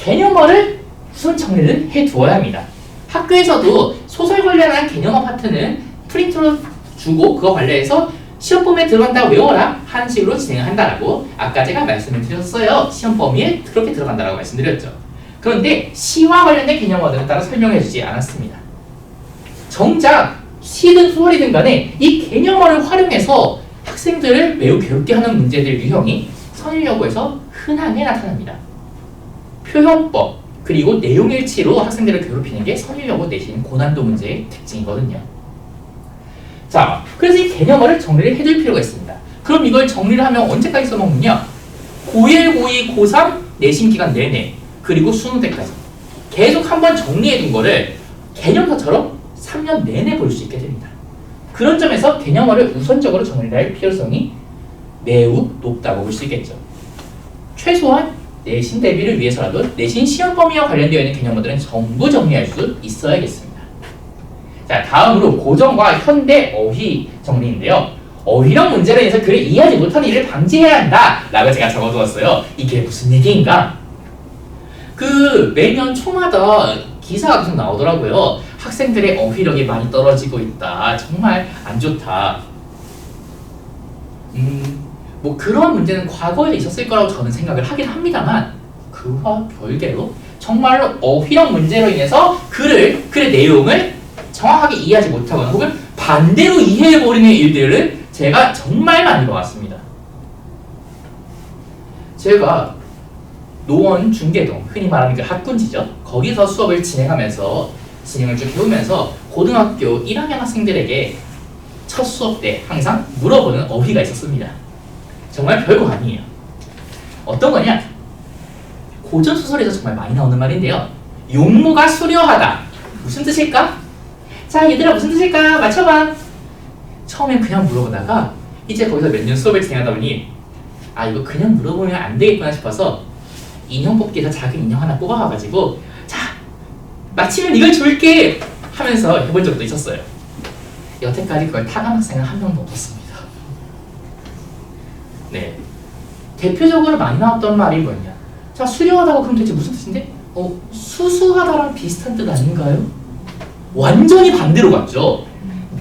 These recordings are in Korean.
개념어를 우선 정리를 해두어야 합니다. 학교에서도 소설 관련한 개념어 파트는 프린트로 주고 그거 관련해서 시험 범위에 들어간다 외워라 하는 식으로 진행을 한다라고 아까 제가 말씀을 드렸어요. 시험 범위에 그렇게 들어간다라고 말씀드렸죠. 그런데 시와 관련된 개념어들은 따로 설명해 주지 않았습니다. 정작 시든 소설이든 간에 이 개념어를 활용해서 학생들을 매우 괴롭게 하는 문제들 유형이 선일여고에서 흔하게 나타납니다. 표현법 그리고 내용일치로 학생들을 괴롭히는 게 선일여고 내신 고난도 문제의 특징이거든요. 자, 그래서 이 개념어를 정리를 해둘 필요가 있습니다. 그럼 이걸 정리를 하면 언제까지 써먹느냐? 고1, 고2, 고3 내신 기간 내내 그리고 수능 때까지 계속 한번 정리해둔 거를 개념서처럼 3년 내내 볼 수 있게 됩니다. 그런 점에서 개념어를 우선적으로 정리를 할 필요성이 매우 높다고 볼 수 있겠죠. 최소한 내신 대비를 위해서라도 내신 시험 범위와 관련되어 있는 개념어들은 전부 정리할 수 있어야겠습니다. 자, 다음으로 고전과 현대 어휘 정리인데요. 어휘력 문제로 인해서 글을 이해하지 못하는 일을 방지해야 한다 라고 제가 적어두었어요. 이게 무슨 얘기인가? 매년 초마다 기사가 계속 나오더라고요. 학생들의 어휘력이 많이 떨어지고 있다. 정말 안 좋다. 뭐 그런 문제는 과거에 있었을 거라고 저는 생각을 하긴 합니다만 그와 별개로 정말로 어휘력 문제로 인해서 글의 내용을 정확하게 이해하지 못하거나 혹은 반대로 이해해버리는 일들을 제가 정말 많이 봐왔습니다. 제가 노원 중계동, 흔히 말하는 그 학군지죠. 거기서 수업을 진행을 쭉 해오면서 고등학교 1학년 학생들에게 첫 수업 때 항상 물어보는 어휘가 있었습니다. 정말 별거 아니에요. 어떤 거냐? 고전소설에서 정말 많이 나오는 말인데요. 용모가 수려하다. 무슨 뜻일까? 자, 얘들아 무슨 뜻일까? 맞춰봐. 처음엔 그냥 물어보다가 이제 거기서 몇 년 수업을 진행하다 보니 아, 이거 그냥 물어보면 안 되겠구나 싶어서 인형 뽑기에서 작은 인형 하나 뽑아와가지고 자, 마치면 이걸 줄게 하면서 해본 적도 있었어요. 여태까지 그걸 타간 학생은 한 명도 없었습니다. 네, 대표적으로 많이 나왔던 말이 뭐냐? 자, 수려하다고 그럼 대체 무슨 뜻인데? 수수하다랑 비슷한 뜻 아닌가요? 완전히 반대로 갔죠.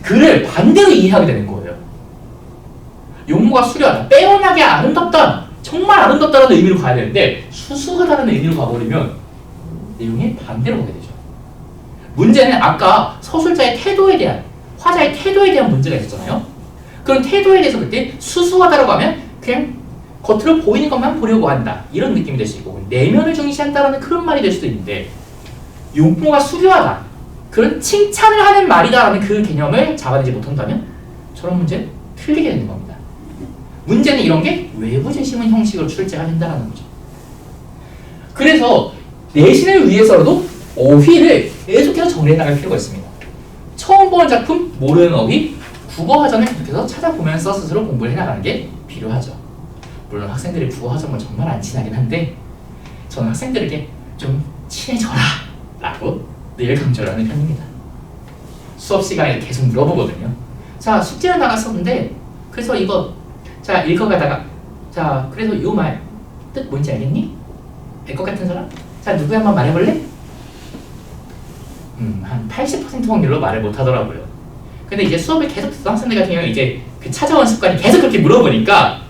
글을 반대로 이해하게 되는 거예요. 용모가 수려하다, 빼어나게 아름답다, 정말 아름답다라는 의미로 가야 되는데 수수하다라는 의미로 가버리면 내용이 반대로 가게 되죠. 문제는 아까 서술자의 태도에 대한, 화자의 태도에 대한 문제가 있었잖아요. 그런 태도에 대해서 그때 수수하다라고 하면 그냥 겉으로 보이는 것만 보려고 한다, 이런 느낌이 될 수 있고, 내면을 중시한다라는 그런 말이 될 수도 있는데, 용모가 수려하다, 그런 칭찬을 하는 말이다라는 그 개념을 잡아내지 못한다면 저런 문제는 틀리게 되는 겁니다. 문제는 이런 게 외부 제시문 형식으로 출제가 된다는 거죠. 그래서 내신을 위해서라도 어휘를 계속해서 정리해 나갈 필요가 있습니다. 처음 보는 작품, 모르는 어휘, 국어화전을 계속해서 찾아보면서 스스로 공부를 해나가는 게 필요하죠. 물론 학생들이 국어화전과 정말 안 친하긴 한데 저는 학생들에게 좀 친해져라 라고 늘 강조를 하는 편입니다. 수업 시간에 계속 물어보거든요. 자, 숙제를 나갔었는데 그래서 이거 자 읽어가다가 자 그래서 이 말 뜻 뭔지 알겠니? 알 것 같은 사람? 자, 누구야 한번 말해볼래? 한 80% 확률로 말을 못 하더라고요. 근데 이제 수업을 계속 듣던 학생들 같은 경우는 이제 그 찾아온 습관이 계속 그렇게 물어보니까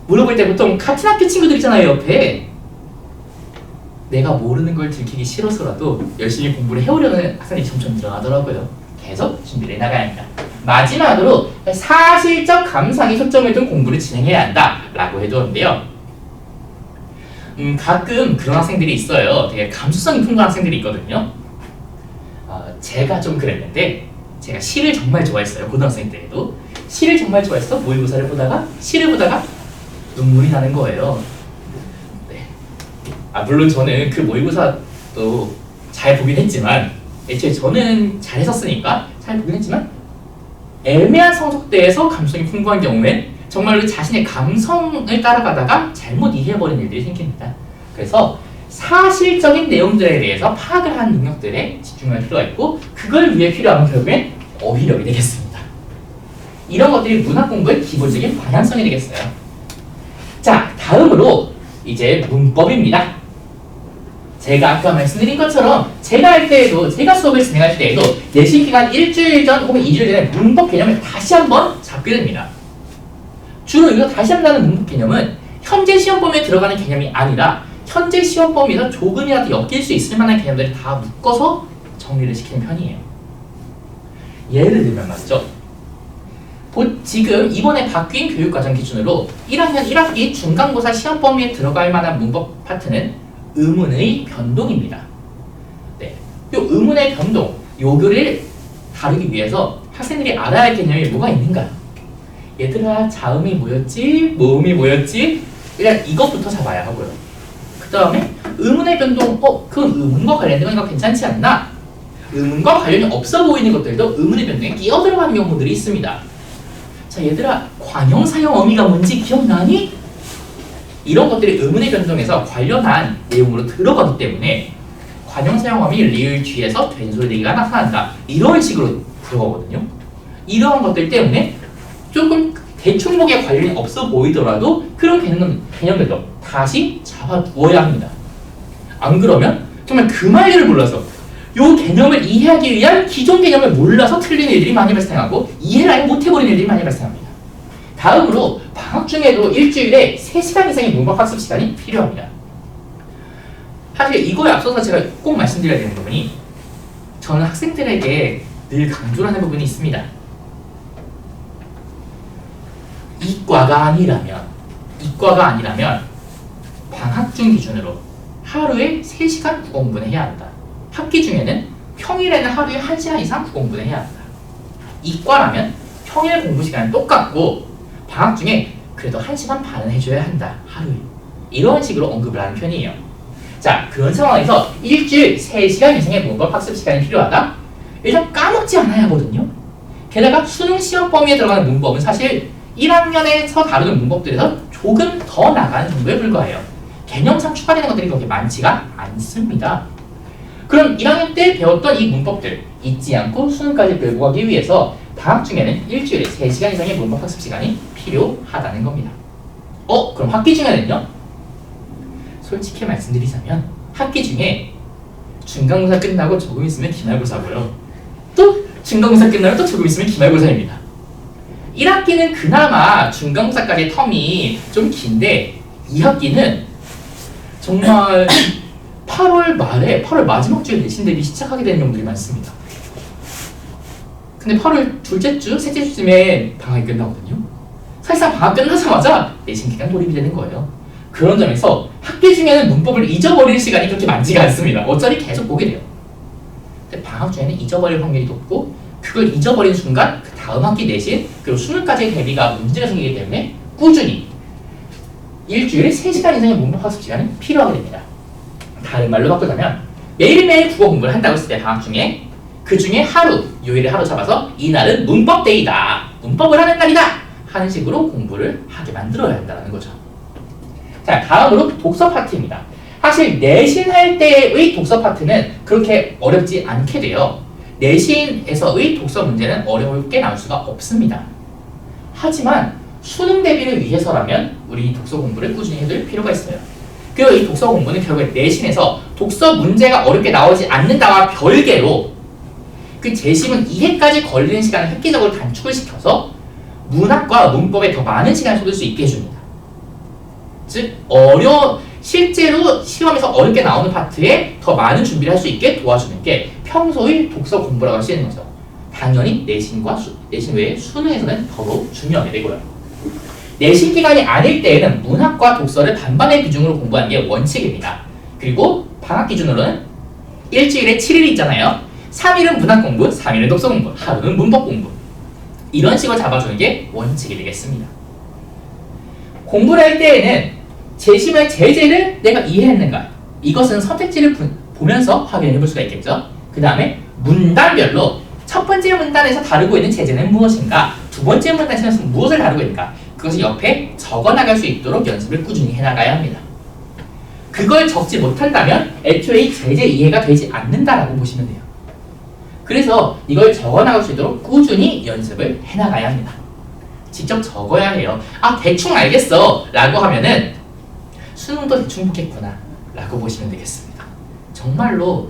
물어볼 때 보통 같은 학교 친구들 있잖아요, 옆에. 내가 모르는 걸 들키기 싫어서라도 열심히 공부를 해오려는 학생이 점점 늘어나더라고요. 계속 준비를 해나가야 합니다. 마지막으로 사실적 감상에 초점을 둔 공부를 진행해야 한다 라고 해두었는데요. 가끔 그런 학생들이 있어요. 되게 감수성이 풍부한 학생들이 있거든요. 제가 좀 그랬는데 제가 시를 정말 좋아했어요. 고등학생 때에도 시를 정말 좋아해서 모의고사를 보다가 시를 보다가 눈물이 나는 거예요. 네. 물론 저는 그 모의고사도 잘 보긴 했지만 애초에 저는 잘 했었으니까 잘 보긴 했지만 애매한 성적대에서 감성이 풍부한 경우엔 정말로 자신의 감성을 따라가다가 잘못 이해해버리는 일들이 생깁니다. 그래서 사실적인 내용들에 대해서 파악을 하는 능력들에 집중할 필요가 있고 그걸 위해 필요한 결국엔 어휘력이 되겠습니다. 이런 것들이 문학 공부의 기본적인 방향성이 되겠어요. 자, 다음으로 이제 문법입니다. 제가 아까 말씀드린 것처럼 제가 할 때에도 제가 수업을 진행할 때에도 내신 기간 일주일 전 혹은 2주일 전에 문법 개념을 다시 한번 잡게 됩니다. 주로 이거 다시 한다는 문법 개념은 현재 시험 범위에 들어가는 개념이 아니라 현재 시험 범위에서 조금이라도 엮일 수 있을 만한 개념들을 다 묶어서 정리를 시키는 편이에요. 예를 들면 말이죠. 지금 이번에 바뀐 교육과정 기준으로 1학년 1학기 중간고사 시험 범위에 들어갈 만한 문법 파트는 의문의 변동입니다. 네, 요 의문의 변동, 요거를 다루기 위해서 학생들이 알아야 할 개념이 뭐가 있는가요? 얘들아, 자음이 뭐였지? 모음이 뭐였지? 일단 이것부터 잡아야 하고요. 그 다음에 의문의 변동, 그건 의문과 관련된 거니까 괜찮지 않나? 의문과 관련이 없어 보이는 것들도 의문의 변동에 끼어 들어가는 경우들이 있습니다. 자, 얘들아, 관형사형 어미가 뭔지 기억나니? 이런 것들이 의문의 변동에서 관련한 내용으로 들어가기 때문에 관형사형 어미 리을 뒤에서 된소리가 나타난다. 이런 식으로 들어가거든요. 이러한 것들 때문에 조금 대충목에 관련이 없어 보이더라도 그런 개념들도 다시 잡아두어야 합니다. 안 그러면 정말 그 말들을 몰라서 요 개념을 이해하기 위한 기존 개념을 몰라서 틀린 일들이 많이 발생하고 이해를 아예 못해버리는 일들이 많이 발생합니다. 다음으로 방학 중에도 일주일에 3시간 이상의 문법 학습 시간이 필요합니다. 사실 이거에 앞서서 제가 꼭 말씀드려야 되는 부분이 저는 학생들에게 늘 강조를 하는 부분이 있습니다. 이과가 아니라면 방학 중 기준으로 하루에 3시간 국어공부는 해야 한다. 학기 중에는 평일에는 하루에 1시간 이상 국어공부는 해야 한다. 이과라면 평일 공부 시간은 똑같고 방학 중에 그래도 1시간 반은 해줘야 한다. 하루에. 이런 식으로 언급을 하는 편이에요. 자, 그런 상황에서 일주일 3시간 이상의 문법 학습 시간이 필요하다? 일단 까먹지 않아야 하거든요. 게다가 수능 시험 범위에 들어가는 문법은 사실 1학년에서 다루는 문법들에서 조금 더 나가는 정도에 불과해요. 개념상 추가되는 것들이 그렇게 많지가 않습니다. 그럼 1학년 때 배웠던 이 문법들 잊지 않고 수능까지 끌고 가기 위해서 방학 중에는 일주일에 3시간 이상의 문법 학습 시간이 필요하다는 겁니다. 그럼 학기 중에는요? 솔직히 말씀드리자면 학기 중에 중간고사 끝나고 조금 있으면 기말고사고요. 또 중간고사 끝나면 또 조금 있으면 기말고사입니다. 1학기는 그나마 중간고사까지의 텀이 좀 긴데 2학기는 정말 8월 말에 8월 마지막 주에 내신 대비 시작하게 되는 경우들이 많습니다. 근데 8월 둘째 주, 셋째 주쯤에 방학이 끝나거든요. 사실상 방학 끝나자마자 내신 기간 돌입이 되는 거예요. 그런 점에서 학기 중에는 문법을 잊어버릴 시간이 그렇게 많지가 않습니다. 어차피 계속 보게 돼요. 근데 방학 중에는 잊어버릴 확률이 높고 그걸 잊어버린 순간 그 다음 학기 내신 그리고 수능까지의 대비가 문제가 생기기 때문에 꾸준히 일주일에 3시간 이상의 문법 학습 시간이 필요하게 됩니다. 다른 말로 바꾸자면 매일매일 국어 공부를 한다고 했을 때 방학 중에 그 중에 하루, 요일을 하루 잡아서 이날은 문법 데이다, 문법을 하는 날이다 하는 식으로 공부를 하게 만들어야 한다는 거죠. 자, 다음으로 독서 파트입니다. 사실 내신할 때의 독서 파트는 그렇게 어렵지 않게 돼요. 내신에서의 독서 문제는 어렵게 나올 수가 없습니다. 하지만 수능 대비를 위해서라면 우리 독서 공부를 꾸준히 해둘 필요가 있어요. 그리고 이 독서 공부는 결국에 내신에서 독서 문제가 어렵게 나오지 않는다와 별개로 그 재심은 이해까지 걸리는 시간을 획기적으로 단축을 시켜서 문학과 문법에 더 많은 시간을 쏟을 수 있게 해줍니다. 즉 실제로 시험에서 어렵게 나오는 파트에 더 많은 준비를 할 수 있게 도와주는 게 평소의 독서 공부라고 할 수 있는 거죠. 당연히 내신 외에 수능에서는 더더욱 중요하게 되고요. 내신 기간이 아닐 때에는 문학과 독서를 반반의 비중으로 공부하는 게 원칙입니다. 그리고 방학 기준으로는 일주일에 7일이 있잖아요. 3일은 문학 공부, 3일은 독서 공부, 하루는 문법 공부. 이런 식으로 잡아주는 게 원칙이 되겠습니다. 공부를 할 때에는 재심의 제재를 내가 이해했는가? 이것은 선택지를 보면서 확인해 볼 수가 있겠죠. 그 다음에 문단별로 첫 번째 문단에서 다루고 있는 제재는 무엇인가? 두 번째 문단에서 무엇을 다루고 있는가? 그것을 옆에 적어 나갈 수 있도록 연습을 꾸준히 해나가야 합니다. 그걸 적지 못한다면 애초에 제재 이해가 되지 않는다라고 보시면 돼요. 그래서 이걸 적어 나갈 수 있도록 꾸준히 연습을 해나가야 합니다. 직접 적어야 해요. 대충 알겠어 라고 하면은 수능도 대충 보겠구나 라고 보시면 되겠습니다. 정말로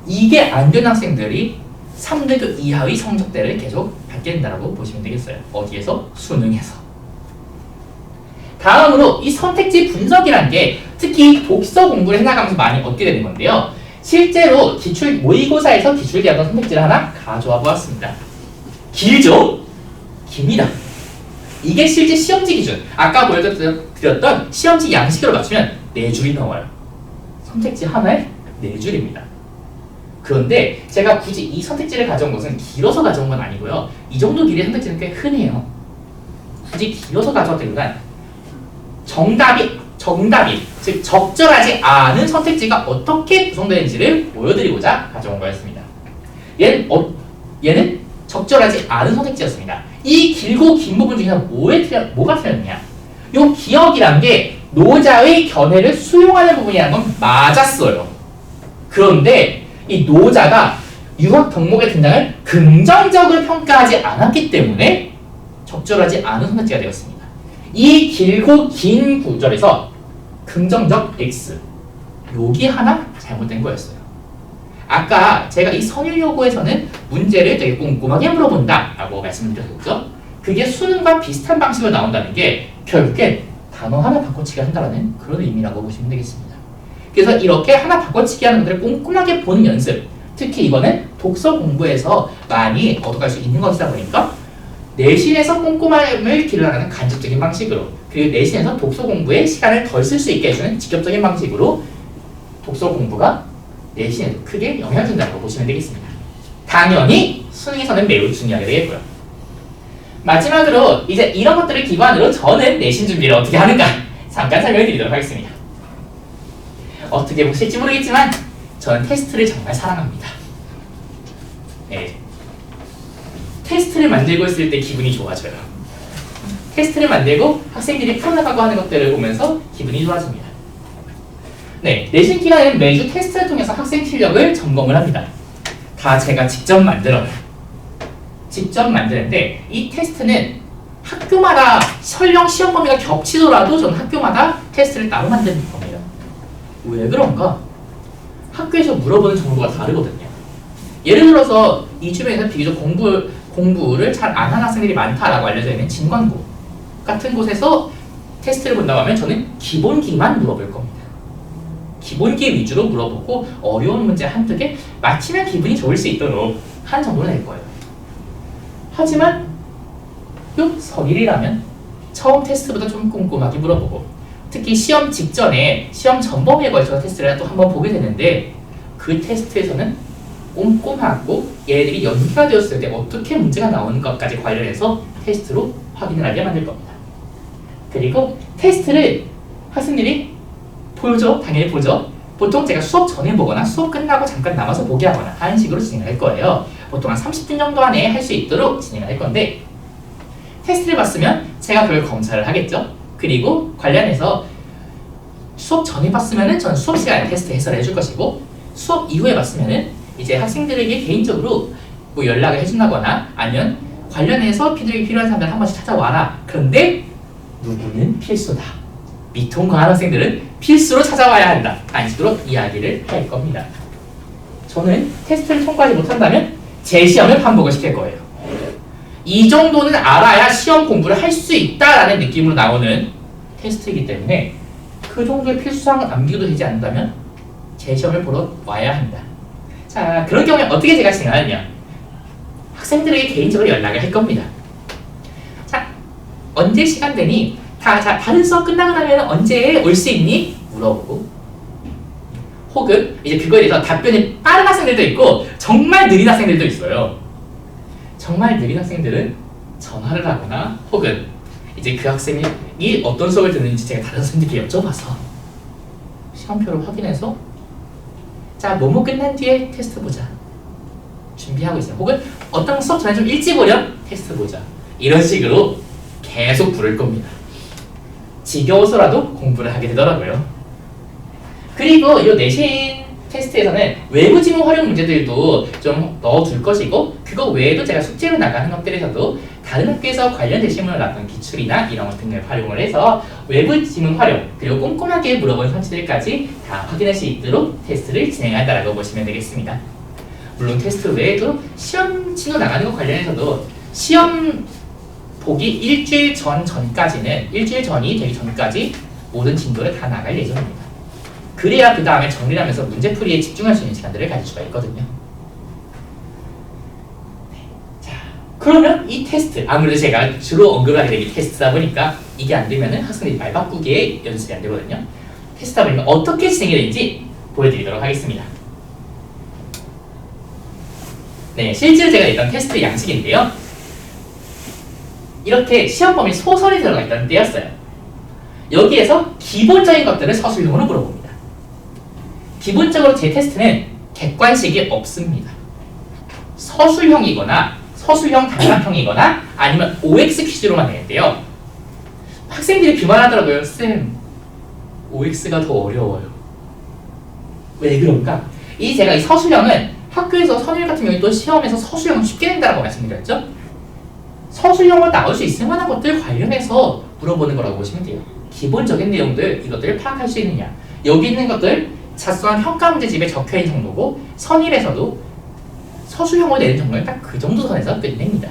이게 안 되는 학생들이 3등급 이하의 성적대를 계속 받게 된다고 보시면 되겠어요. 어디에서? 수능에서. 다음으로 이 선택지 분석이란 게 특히 독서 공부를 해나가면서 많이 얻게 되는 건데요. 실제로 기출 모의고사에서 기출되었던 선택지를 하나 가져와 보았습니다. 길죠? 깁니다. 이게 실제 시험지 기준. 아까 보여드렸던 시험지 양식으로 맞추면 4줄이 나와요. 선택지 하나에 4줄입니다. 그런데 제가 굳이 이 선택지를 가져온 것은 길어서 가져온 건 아니고요. 이 정도 길이의 선택지는 꽤 흔해요. 굳이 길어서 가져왔던 이유는 정답이 즉 적절하지 않은 선택지가 어떻게 구성되는지를 보여드리고자 가져온 거였습니다. 얘는 적절하지 않은 선택지였습니다. 이 길고 긴 부분 중에서 뭐가 틀렸느냐? 요 기억이란 게 노자의 견해를 수용하는 부분이라는 건 맞았어요. 그런데 이 노자가 유학 덕목의 등장을 긍정적으로 평가하지 않았기 때문에 적절하지 않은 선택지가 되었습니다. 이 길고 긴 구절에서 긍정적 X 여기 하나 잘못된 거였어요. 아까 제가 이 선율 요구에서는 문제를 되게 꼼꼼하게 물어본다 라고 말씀드렸죠. 그게 수능과 비슷한 방식으로 나온다는 게 결국엔 단어 하나 바꿔치기 한다는 그런 의미라고 보시면 되겠습니다. 그래서 이렇게 하나 바꿔치기 하는 것들을 꼼꼼하게 보는 연습, 특히 이거는 독서 공부에서 많이 얻어갈 수 있는 것이다 보니까 내신에서 꼼꼼함을 기르라는 간접적인 방식으로, 그리고 내신에서 독서 공부에 시간을 덜 쓸 수 있게 해주는 직접적인 방식으로 독서 공부가 내신에도 크게 영향을 준다고 보시면 되겠습니다. 당연히 수능에서는 매우 중요하게 되겠고요. 마지막으로 이제 이런 것들을 기반으로 저는 내신 준비를 어떻게 하는가 잠깐 설명을 드리도록 하겠습니다. 어떻게 보실지 모르겠지만 저는 테스트를 정말 사랑합니다. 네. 테스트를 만들고 있을 때 기분이 좋아져요. 테스트를 만들고 학생들이 풀어나가고 하는 것들을 보면서 기분이 좋아집니다. 네, 내신 기간에는 매주 테스트를 통해서 학생 실력을 점검을 합니다. 다 제가 직접 만들어요. 직접 만드는데 이 테스트는 학교마다 설령 시험 범위가 겹치더라도 저는 학교마다 테스트를 따로 만드는 겁니다. 왜 그런가? 학교에서 물어보는 정보가 다르거든요. 예를 들어서 이 주변에서 비교적 공부를 잘 안 하는 학생들이 많다라고 알려져 있는 진관고 같은 곳에서 테스트를 본다고 하면 저는 기본기만 물어볼 겁니다. 기본기 위주로 물어보고 어려운 문제 한두 개 맞히면 기분이 좋을 수 있도록 한 정도는 낼 거예요. 하지만 요 설일이라면 처음 테스트보다 좀 꼼꼼하게 물어보고, 특히 시험 직전에 시험 전범위에 걸쳐서 테스트를 또 한번 보게 되는데 그 테스트에서는 꼼꼼하고 얘들이 연기가 되었을 때 어떻게 문제가 나오는 것까지 관련해서 테스트로 확인을 하게 만들 겁니다. 그리고 테스트를 학생들이 보죠. 당연히 보죠. 보통 제가 수업 전에 보거나 수업 끝나고 잠깐 남아서 보게 하거나 하는 식으로 진행을 할 거예요. 보통 한 30분 정도 안에 할 수 있도록 진행을 할 건데, 테스트를 봤으면 제가 그걸 검사를 하겠죠. 그리고 관련해서 수업 전에 봤으면은 저는 수업 시간에 테스트 해설을 해줄 것이고, 수업 이후에 봤으면은 이제 학생들에게 개인적으로 뭐 연락을 해준다거나 아니면 관련해서 피드백이 필요한 사람들 한 번씩 찾아와라. 그런데 누구는 필수다. 미통 강한 학생들은 필수로 찾아와야 한다. 라는 식으로 이야기를 할 겁니다. 저는 테스트를 통과하지 못한다면 제 시험을 반복을 시킬 거예요. 이 정도는 알아야 시험 공부를 할 수 있다라는 느낌으로 나오는 테스트이기 때문에 그 정도의 필수사항을 남기도 되지 않는다면 제 시험을 보러 와야 한다. 자, 그런 경우에 어떻게 제가 진행하느냐? 학생들에게 개인적으로 연락을 할 겁니다. 자, 언제 시간 되니? 자, 다른 수업 끝나고 나면 언제 올 수 있니? 물어보고, 혹은 이제 그거에 대해서 답변이 빠른 학생들도 있고 정말 느린 학생들도 있어요. 정말 느린 학생들은 전화를 하거나 혹은 이제 그 학생이 어떤 수업을 듣는지 제가 다른 선생님께 여쭤봐서 시험표를 확인해서 자, 뭐뭐 끝난 뒤에 테스트 보자. 준비하고 있어요. 혹은 어떤 수업 전에 좀 일찍 오렴 테스트 보자. 이런 식으로 계속 부를 겁니다. 지겨워서라도 공부를 하게 되더라고요. 그리고 이 내신 테스트에서는 외부 지문 활용 문제들도 좀 넣어둘 것이고, 그거 외에도 제가 숙제로 나가는 것들에서도 다른 학교에서 관련된 질문을 나왔던 기출이나 이런 것 등을 활용을 해서 외부 지문 활용 그리고 꼼꼼하게 물어본 성취들까지 다 확인할 수 있도록 테스트를 진행한다라고 보시면 되겠습니다. 물론 테스트 외에도 시험 진도 나가는 것 관련해서도 시험 보기 일주일 전까지는 일주일 전이 되기 전까지 모든 진도를 다 나갈 예정입니다. 그래야 그 다음에 정리를 하면서 문제풀이에 집중할 수 있는 시간들을 가질 수가 있거든요. 자, 그러면 이 테스트, 아무래도 제가 주로 언급하게 되는 테스트다 보니까 이게 안 되면은 학생들이 말 바꾸기에 연습이 안 되거든요. 테스트다 보니까 어떻게 진행이 되는지 보여드리도록 하겠습니다. 네, 실제로 제가 냈던 테스트 양식인데요. 이렇게 시험 범위 소설이 들어가 있다는 때였어요. 여기에서 기본적인 것들을 서술형으로 물어봅니다. 기본적으로 제 테스트는 객관식이 없습니다. 서술형이거나 서술형 단락형이거나 아니면 OX 퀴즈로만 되는데요. 학생들이 비판하더라고요. 쌤, OX가 더 어려워요. 왜 그런가? 제가 이 서술형은 학교에서 선일 같은 경우에 또 시험에서 서술형은 쉽게 낸다라고 말씀드렸죠? 서술형으로 나올 수 있을 만한 것들 관련해서 물어보는 거라고 보시면 돼요. 기본적인 내용들, 이것들을 파악할 수 있느냐. 여기 있는 것들 자소한 평가 문제집에 적혀있는 정도고 선일에서도 서술형으로 내는 정도는 딱 그 정도 선에서 끝냅니다.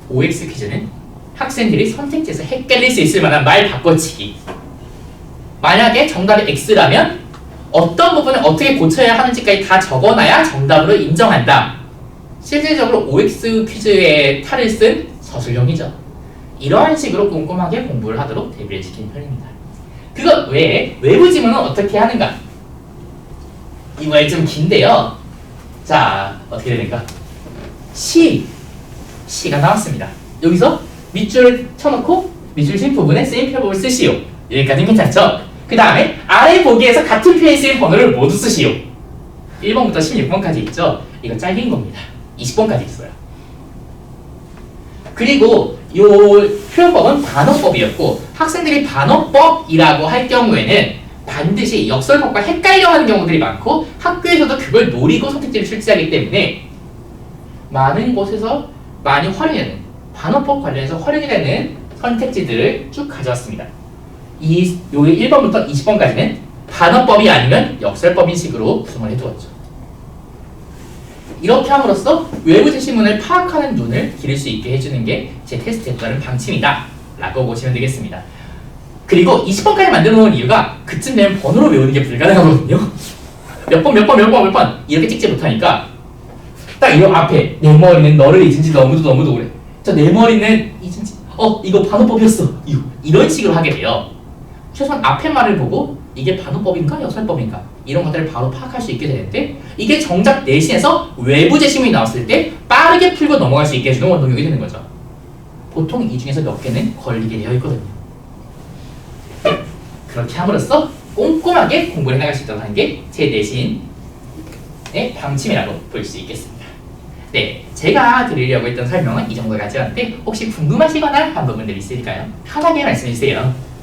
OX 퀴즈는 학생들이 선택지에서 헷갈릴 수 있을 만한 말 바꿔치기. 만약에 정답이 X라면 어떤 부분을 어떻게 고쳐야 하는지까지 다 적어놔야 정답으로 인정한다. 실질적으로 OX 퀴즈의 탈을 쓴 서술형이죠. 이러한 식으로 꼼꼼하게 공부를 하도록 대비를 시키는 편입니다. 그것 외에 외부 지문은 어떻게 하는가? 이 말 좀 긴데요. 자, 어떻게 됩니까? 시가 나왔습니다. 여기서 밑줄을 쳐놓고 밑줄 친 부분에 쓰임표법을 쓰시오. 여기까지는 괜찮죠? 그 다음에 아래 보기에서 같은 표에 쓰인 번호를 모두 쓰시오. 1번부터 16번까지 있죠? 이거 잘린 겁니다. 20번까지 있어요. 그리고 이 표현법은 반어법이었고 학생들이 반어법이라고 할 경우에는 반드시 역설법과 헷갈려하는 경우들이 많고 학교에서도 그걸 노리고 선택지를 출제하기 때문에 많은 곳에서 많이 활용이 되는 반어법 관련해서 활용이 되는 선택지들을 쭉 가져왔습니다. 여기 1번부터 20번까지는 반어법이 아니면 역설법인 식으로 구성을 해두었죠. 이렇게 함으로써 외부 제시문을 파악하는 눈을 기를 수 있게 해주는 게 제 테스트에 따른 방침이다 라고 보시면 되겠습니다. 그리고 20번까지 만들어 놓은 이유가 그쯤 되면 번호로 외우는 게 불가능하거든요. 몇 번 이렇게 찍지 못하니까 딱 이 앞에 내 머리는 너를 잊은 지 너무도 오래. 내 머리는 잊은 지 이거 반어법이었어. 이런 식으로 하게 돼요. 최소한 앞에 말을 보고 이게 반어법인가 역설법인가 이런 것들을 바로 파악할 수 있게 되는데 이게 정작 내신에서 외부 제시문이 나왔을 때 빠르게 풀고 넘어갈 수 있게 해주는 원동력이 되는 거죠. 보통 이 중에서 몇 개는 걸리게 되어 있거든요. 그렇게 함으로써 꼼꼼하게 공부를 해나갈 수 있다고 하는 게 제 내신의 방침이라고 볼 수 있겠습니다. 네, 제가 드리려고 했던 설명은 이 정도까지였는데 혹시 궁금하시거나 한 부분들 있으실까요? 편하게 말씀해 주세요.